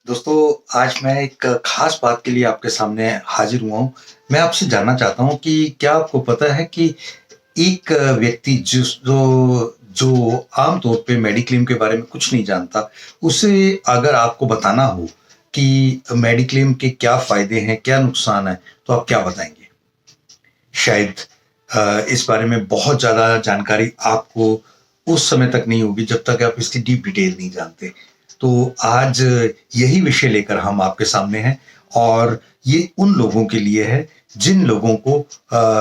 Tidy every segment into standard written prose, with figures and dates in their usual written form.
दोस्तों, आज मैं एक खास बात के लिए आपके सामने हाजिर हुआ हूँ। मैं आपसे जानना चाहता हूँ कि क्या आपको पता है कि एक व्यक्ति जो आम तौर पे मेडिक्लेम के बारे में कुछ नहीं जानता, उसे अगर आपको बताना हो कि मेडिक्लेम के क्या फ़ायदे हैं, क्या नुकसान हैं, तो आप क्या बताएँगे? शायद इस बारे में बहुत ज़्यादा जानकारी आपको उस समय तक नहीं होगी जब तक आप इसकी डीप डिटेल नहीं जानते। तो आज यही विषय लेकर हम आपके सामने हैं और ये उन लोगों के लिए है जिन लोगों को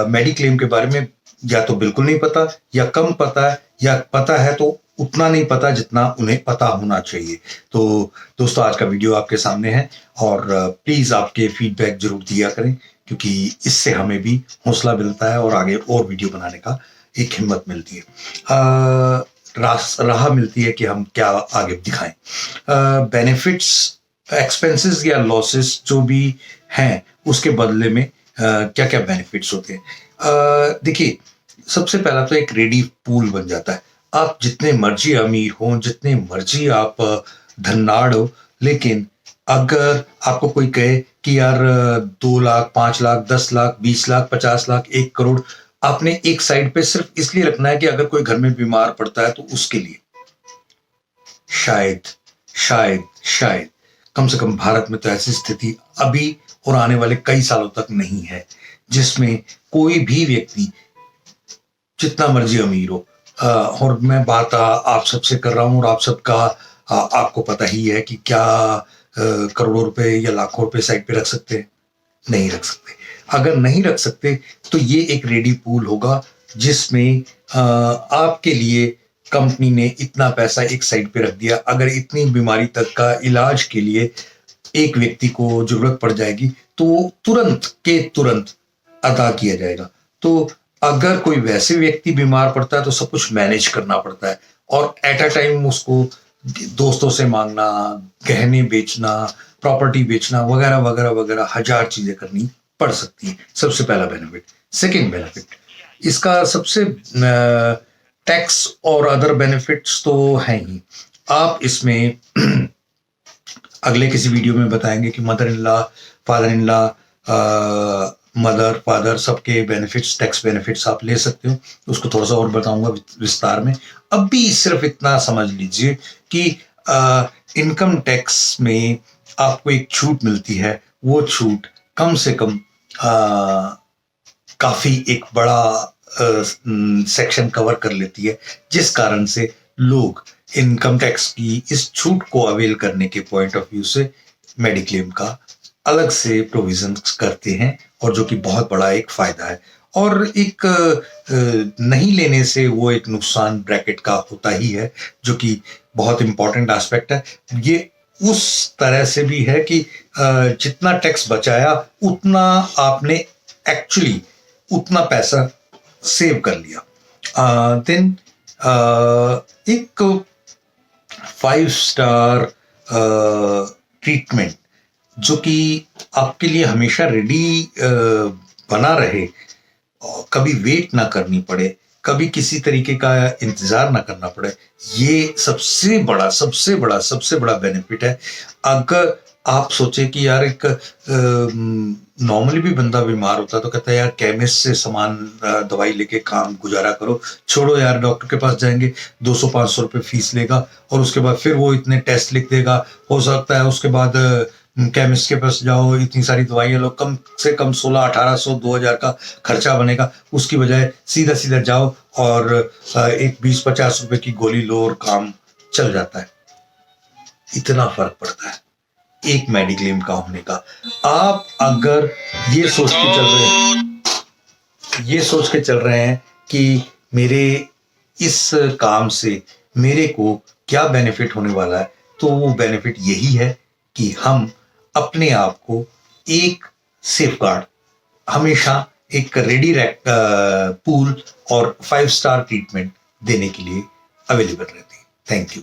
मेडिक्लेम के बारे में या तो बिल्कुल नहीं पता या कम पता है या पता है तो उतना नहीं पता जितना उन्हें पता होना चाहिए। तो दोस्तों, आज का वीडियो आपके सामने है और प्लीज़ आपके फीडबैक ज़रूर दिया करें, क्योंकि इससे हमें भी हौसला मिलता है और आगे और वीडियो बनाने का एक हिम्मत मिलती है। राह मिलती है कि हम क्या आगे दिखाएं। बेनिफिट्स, एक्सपेंसेस या लॉसेस जो भी हैं उसके बदले में क्या क्या बेनिफिट्स होते हैं। देखिए, सबसे पहला तो एक रेडी पूल बन जाता है। आप जितने मर्जी अमीर हों, जितने मर्जी आप धननाड़ हो, लेकिन अगर आपको कोई कहे कि यार 2 लाख, 5 लाख, 10 लाख, 20 लाख, 50 लाख, 1 करोड़ आपने एक साइड पे सिर्फ इसलिए रखना है कि अगर कोई घर में बीमार पड़ता है तो उसके लिए, शायद शायद शायद कम से कम भारत में तो ऐसी स्थिति अभी और आने वाले कई सालों तक नहीं है जिसमें कोई भी व्यक्ति जितना मर्जी अमीर हो, और मैं बात आप सबसे कर रहा हूं और आप सबका आपको पता ही है कि क्या करोड़ों रुपए या लाखों रुपए साइड पे रख सकते हैं? नहीं रख सकते। अगर नहीं रख सकते तो ये एक रेडी पूल होगा जिसमें आपके लिए कंपनी ने इतना पैसा एक साइड पे रख दिया। अगर इतनी बीमारी तक का इलाज के लिए एक व्यक्ति को जरूरत पड़ जाएगी तो तुरंत के तुरंत अदा किया जाएगा। तो अगर कोई वैसे व्यक्ति बीमार पड़ता है तो सब कुछ मैनेज करना पड़ता है और एट अ टाइम उसको दोस्तों से मांगना, गहने बेचना, प्रॉपर्टी बेचना वगैरह वगैरह वगैरह हजार चीजें करनी पड़ सकती है। सबसे पहला बेनिफिट। सेकेंड बेनिफिट, इसका सबसे टैक्स और अदर बेनिफिट्स तो हैं ही। आप इसमें अगले किसी वीडियो में बताएंगे कि mother in law, father in law, mother, father सबके बेनिफिट्स, टैक्स बेनिफिट्स आप ले सकते हो। उसको थोड़ा सा और बताऊंगा विस्तार में। अभी सिर्फ इतना समझ लीजिए कि इनकम टैक्स में आपको एक छूट मिलती है। वो छूट कम से कम काफी एक बड़ा सेक्शन कवर कर लेती है, जिस कारण से लोग इनकम टैक्स की इस छूट को अवेल करने के पॉइंट ऑफ व्यू से मेडिक्लेम का अलग से प्रोविजन करते हैं, और जो कि बहुत बड़ा एक फायदा है। और एक नहीं लेने से वो एक नुकसान ब्रैकेट का होता ही है, जो कि बहुत इंपॉर्टेंट एस्पेक्ट है। ये उस तरह से भी है कि जितना टैक्स बचाया उतना आपने एक्चुअली उतना पैसा सेव कर लिया। देन एक 5 स्टार ट्रीटमेंट जो कि आपके लिए हमेशा रेडी बना रहे, और कभी वेट ना करनी पड़े, कभी किसी तरीके का इंतजार ना करना पड़े, ये सबसे बड़ा बेनिफिट है। अगर आप सोचे कि यार एक नॉर्मली भी बंदा बीमार होता है तो कहता है यार केमिस्ट से सामान दवाई लेके काम गुजारा करो, छोड़ो यार डॉक्टर के पास जाएंगे, 200-500 रुपये फीस लेगा और उसके बाद फिर वो इतने टेस्ट लिख देगा। हो सकता है उसके बाद केमिस्ट के पास जाओ, इतनी सारी दवाइयाँ लो, कम से कम 1600-1800, 2000 का खर्चा बनेगा। उसकी बजाय सीधा सीधा जाओ और एक 20-50 रुपए की गोली लो और काम चल जाता है। इतना फर्क पड़ता है एक मेडिक्लेम का होने का। आप अगर ये सोच के चल रहे हैं, कि मेरे इस काम से मेरे को क्या बेनिफिट होने वाला है, तो वो बेनिफिट यही है कि हम अपने आप को एक सेफगार्ड, हमेशा एक रेडी पूल और 5 स्टार ट्रीटमेंट देने के लिए अवेलेबल रहते हैं। Thank you.